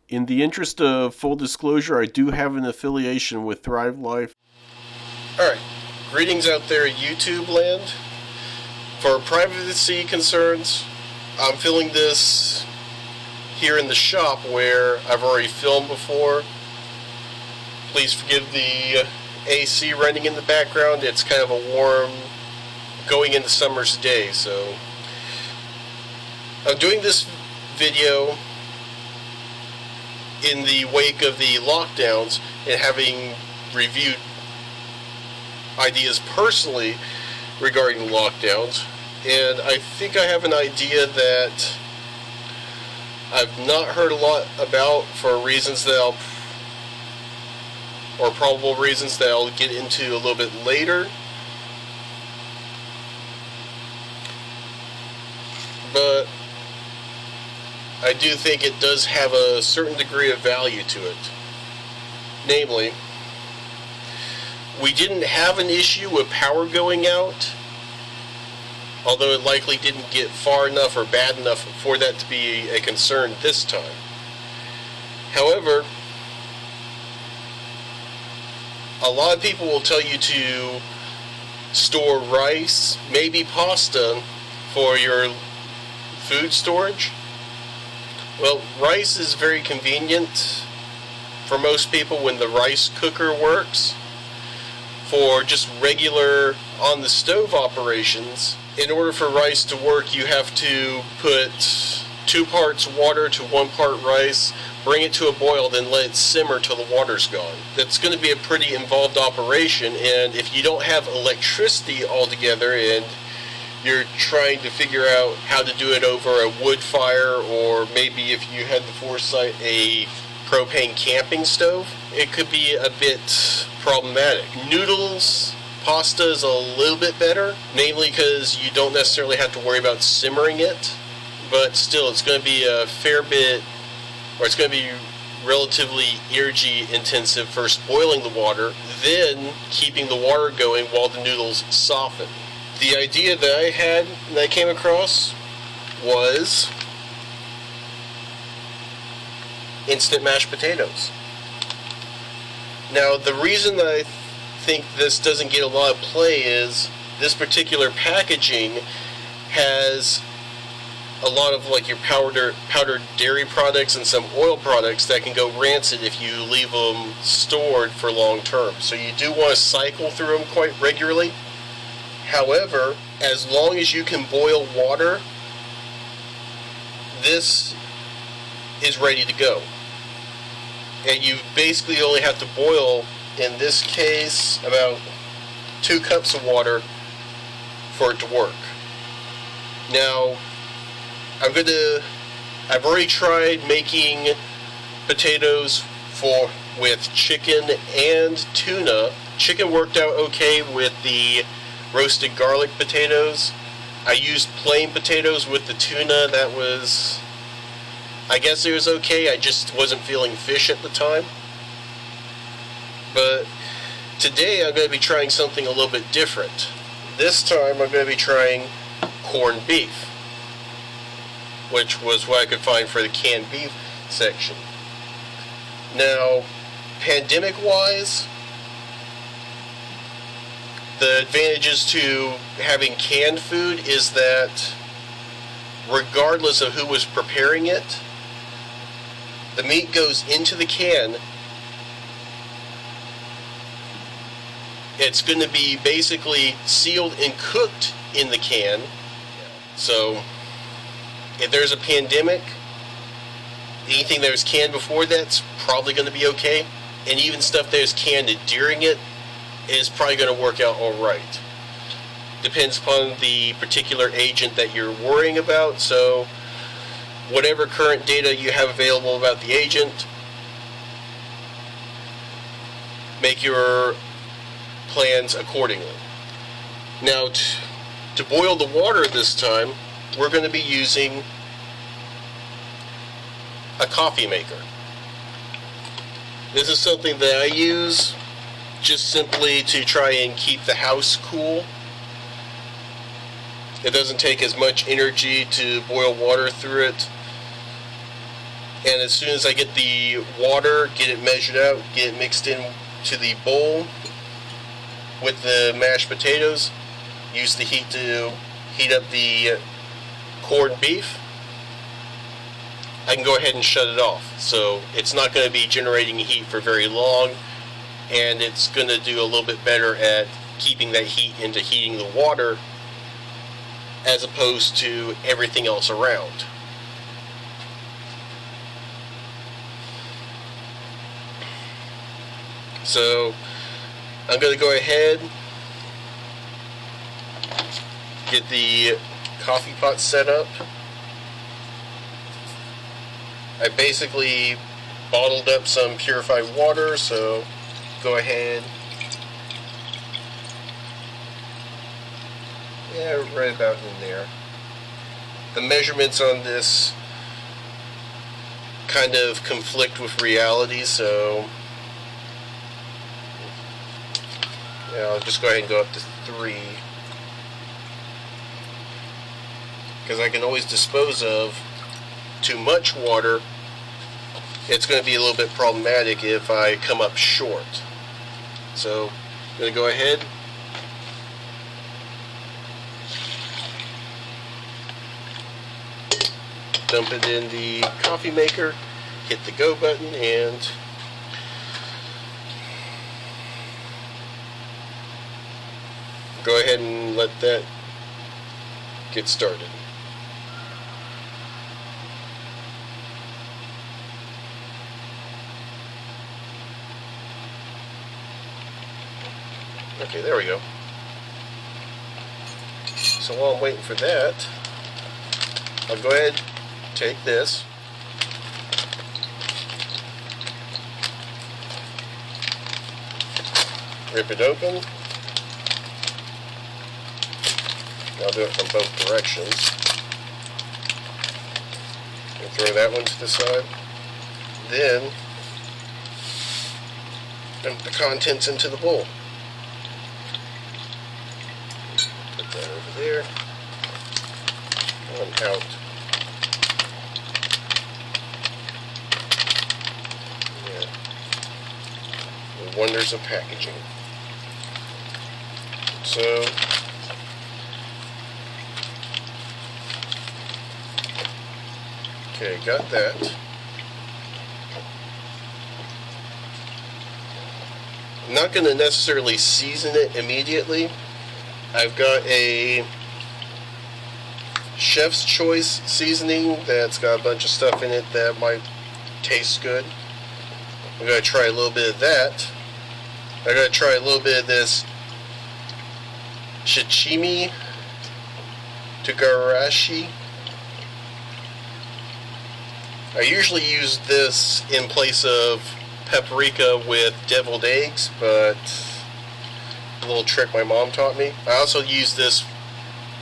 In the interest of full disclosure, I do have an affiliation with Thrive Life. Alright, greetings out there, YouTube land. For privacy concerns, I'm filming this here in the shop where I've already filmed before. Please forgive the AC running in the background. It's kind of a warm, going into summer's day, so I'm doing this video in the wake of the lockdowns and having reviewed ideas personally regarding lockdowns, and I think I have an idea that I've not heard a lot about for reasons that or probable reasons that I'll get into a little bit later. But I do think it does have a certain degree of value to it. Namely, we didn't have an issue with power going out, although it likely didn't get far enough or bad enough for that to be a concern this time. However, a lot of people will tell you to store rice, maybe pasta, for your food storage. Well, rice is very convenient for most people when the rice cooker works. For just regular on the stove operations, in order for rice to work, you have to put 2 parts water to 1 part rice, bring it to a boil, then let it simmer till the water's gone. That's going to be a pretty involved operation, and if you don't have electricity altogether and you're trying to figure out how to do it over a wood fire, or maybe if you had the foresight, a propane camping stove, it could be a bit problematic. Noodles, pasta is a little bit better, namely because you don't necessarily have to worry about simmering it, but still it's going to be a fair bit, or it's going to be relatively energy intensive first boiling the water, then keeping the water going while the noodles soften. The idea that I had, that I came across, was instant mashed potatoes. Now, the reason that I think this doesn't get a lot of play is this particular packaging has a lot of like your powdered dairy products and some oil products that can go rancid if you leave them stored for long term. So you do want to cycle through them quite regularly. However, as long as you can boil water, this is ready to go. And you basically only have to boil, in this case, about 2 cups of water for it to work. Now, I've already tried making potatoes with chicken and tuna. Chicken worked out okay with the roasted garlic potatoes. I used plain potatoes with the tuna. I guess it was okay. I just wasn't feeling fish at the time. But today I'm going to be trying something a little bit different. This time I'm going to be trying corned beef, which was what I could find for the canned beef section. Now, pandemic-wise, the advantages to having canned food is that regardless of who was preparing it, the meat goes into the can. It's going to be basically sealed and cooked in the can. So if there's a pandemic, anything that was canned before that's probably going to be okay. And even stuff that is canned during it is probably going to work out alright. Depends upon the particular agent that you're worrying about. So whatever current data you have available about the agent, make your plans accordingly. Now, to boil the water this time, we're going to be using a coffee maker. This is something that I use just simply to try and keep the house cool. It doesn't take as much energy to boil water through it. And as soon as I get the water, get it measured out, get it mixed in to the bowl with the mashed potatoes, use the heat to heat up the corned beef, I can go ahead and shut it off. So it's not going to be generating heat for very long, and it's going to do a little bit better at keeping that heat into heating the water as opposed to everything else around. So I'm going to go ahead, get the coffee pot set up. I basically bottled up some purified water, so go ahead. Yeah, right about in there. The measurements on this kind of conflict with reality, so yeah, I'll just go ahead and go up to 3. Because I can always dispose of too much water. It's going to be a little bit problematic if I come up short. So I'm going to go ahead, dump it in the coffee maker, hit the go button, and go ahead and let that get started. Okay, there we go. So while I'm waiting for that, I'll go ahead, take this, rip it open. I'll do it from both directions. And throw that one to the side. Then dump the contents into the bowl. Put that over there. And out. Yeah. The wonders of packaging. So okay, got that. I'm not going to necessarily season it immediately. I've got a Chef's Choice seasoning that's got a bunch of stuff in it that might taste good. I'm going to try a little bit of that. I'm going to try a little bit of this Shichimi Togarashi. I usually use this in place of paprika with deviled eggs, but a little trick my mom taught me. I also use this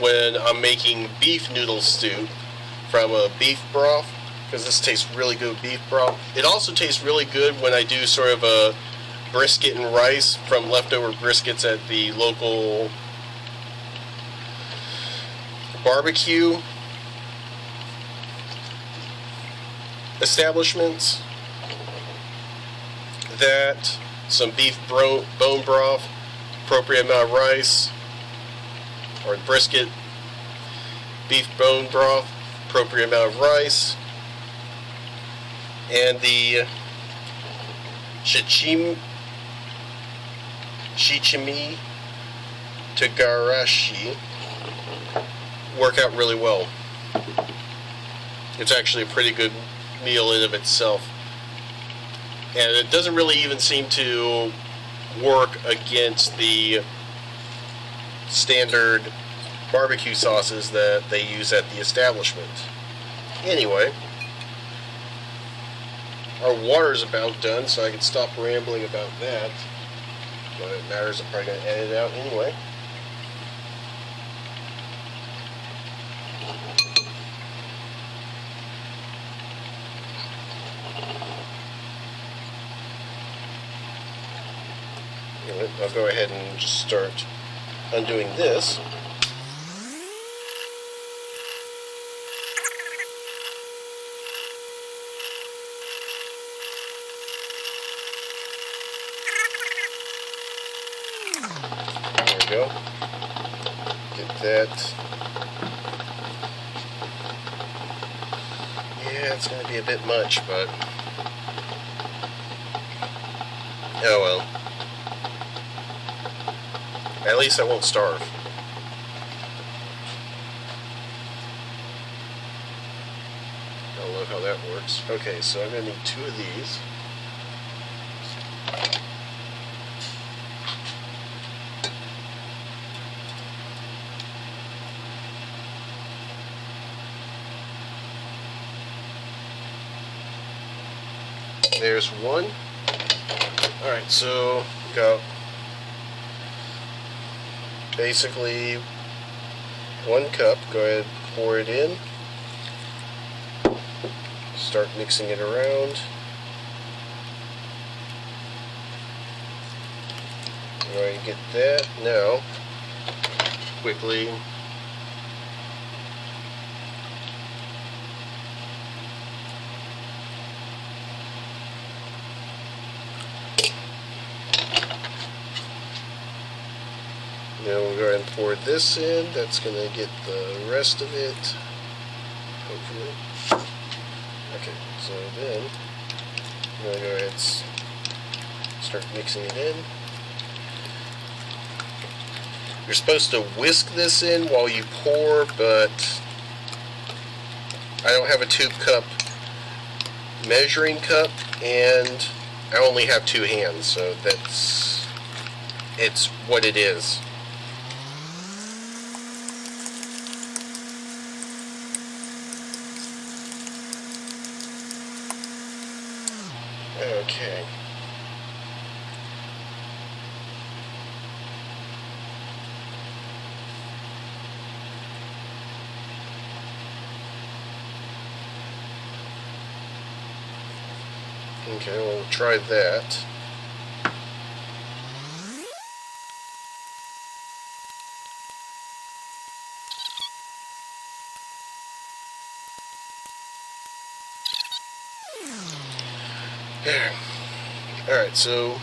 when I'm making beef noodle stew from a beef broth, because this tastes really good with beef broth. It also tastes really good when I do sort of a brisket and rice from leftover briskets at the local barbecue establishments. That, some beef bone broth, appropriate amount of rice, or brisket, beef bone broth, appropriate amount of rice, and the shichimi Togarashi work out really well. It's actually a pretty good meal in of itself. And it doesn't really even seem to work against the standard barbecue sauces that they use at the establishment. Anyway, our water's about done, so I can stop rambling about that. But it matters, I'm probably going to edit it out anyway. I'll go ahead and just start undoing this. go. Get that. Yeah, it's going to be a bit much, but oh well. At least I won't starve. I love how that works. Okay, so I'm going to need 2 of these. There's 1. Alright, so we got basically 1 cup. Go ahead, pour it in. Start mixing it around. Alright, get that. Now, quickly now we'll go ahead and pour this in. That's going to get the rest of it, hopefully. Okay, so then I'm going to go ahead and start mixing it in. You're supposed to whisk this in while you pour, but I don't have a 2-cup measuring cup, and I only have 2 hands, so it's what it is. Okay. Okay, we'll try that. There. Alright, so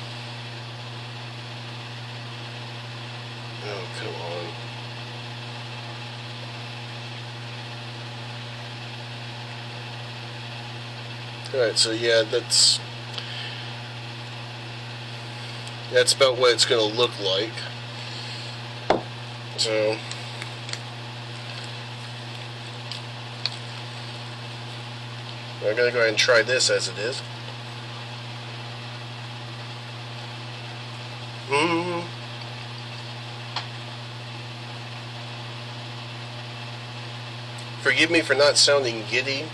oh, come on. Alright, so yeah, that's about what it's going to look like. So I'm going to go ahead and try this as it is. Forgive me for not sounding giddy.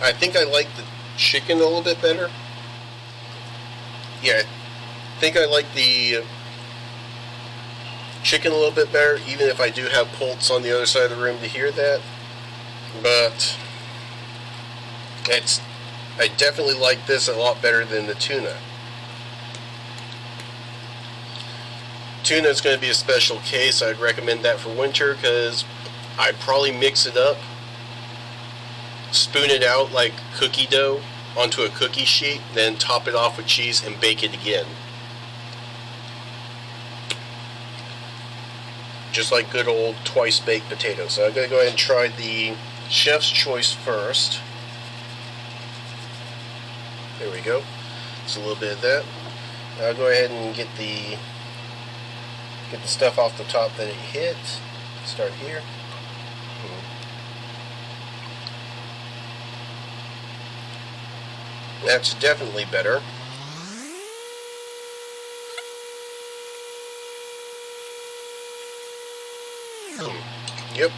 I think I like the chicken a little bit better. Yeah, I think I like the chicken a little bit better, even if I do have Pulse on the other side of the room to hear that. But I definitely like this a lot better than the tuna. Tuna is going to be a special case. I'd recommend that for winter because I'd probably mix it up, spoon it out like cookie dough onto a cookie sheet, then top it off with cheese and bake it again. Just like good old twice baked potatoes. So I'm going to go ahead and try the Chef's Choice first. There we go. Just a little bit of that. I'll go ahead and get the stuff off the top that it hit. Start here. That's definitely better. Yep.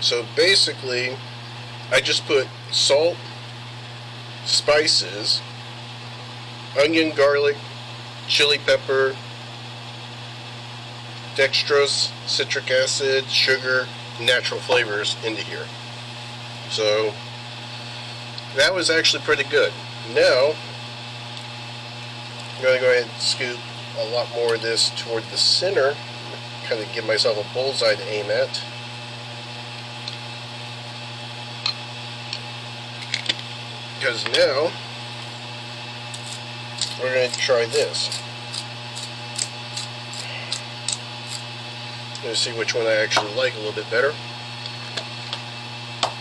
So basically, I just put salt, spices, onion, garlic, chili pepper, dextrose, citric acid, sugar, natural flavors into here. So that was actually pretty good. Now I'm going to go ahead and scoop a lot more of this toward the center, kind of give myself a bullseye to aim at. Because now we're going to try this. Let's see which one I actually like a little bit better.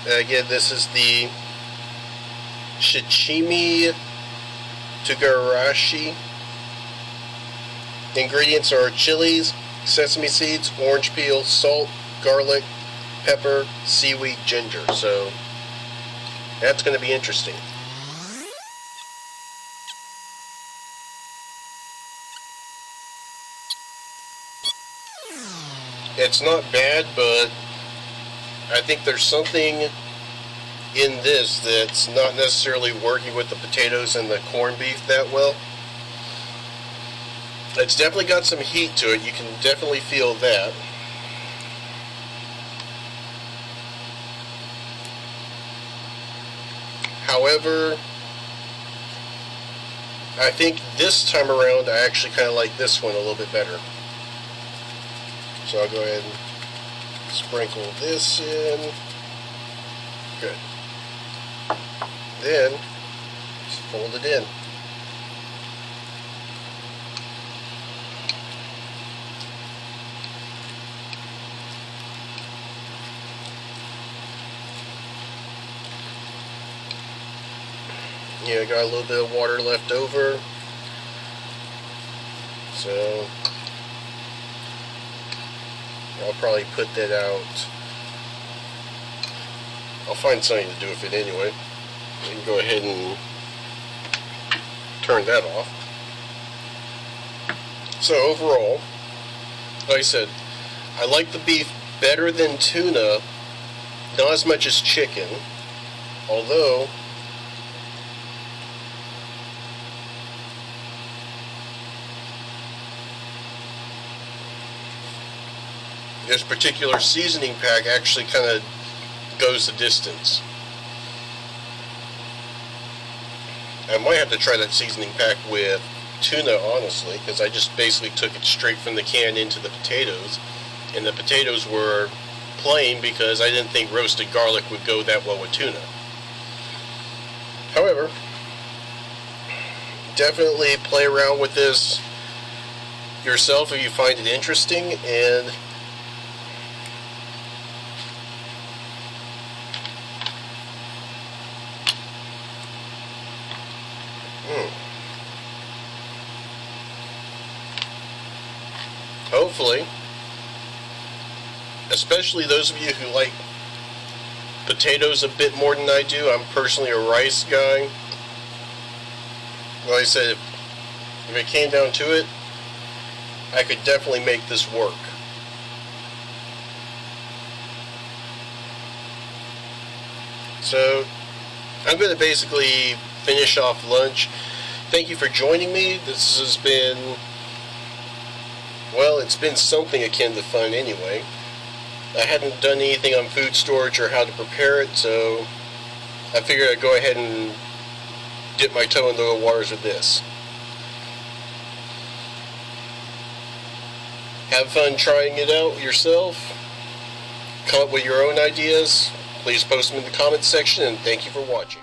Again, this is the Shichimi Togarashi. Ingredients are chilies, sesame seeds, orange peel, salt, garlic, pepper, seaweed, ginger. So that's going to be interesting. It's not bad, but I think there's something in this that's not necessarily working with the potatoes and the corned beef that well. It's definitely got some heat to it. You can definitely feel that. However, I think this time around I actually kind of like this one a little bit better. So I'll go ahead and sprinkle this in. Good. Then just fold it in. Yeah, got a little bit of water left over. So I'll probably put that out. I'll find something to do with it anyway. We can go ahead and turn that off. So overall, like I said, I like the beef better than tuna, not as much as chicken, although this particular seasoning pack actually kind of goes the distance. I might have to try that seasoning pack with tuna, honestly, because I just basically took it straight from the can into the potatoes, and the potatoes were plain because I didn't think roasted garlic would go that well with tuna. However, definitely play around with this yourself if you find it interesting, and hopefully, especially those of you who like potatoes a bit more than I do. I'm personally a rice guy. Like I said, if it came down to it, I could definitely make this work. So I'm going to basically finish off lunch. Thank you for joining me. This has been, well, it's been something akin to fun anyway. I hadn't done anything on food storage or how to prepare it, so I figured I'd go ahead and dip my toe into the waters with this. Have fun trying it out yourself. Come up with your own ideas. Please post them in the comments section, and thank you for watching.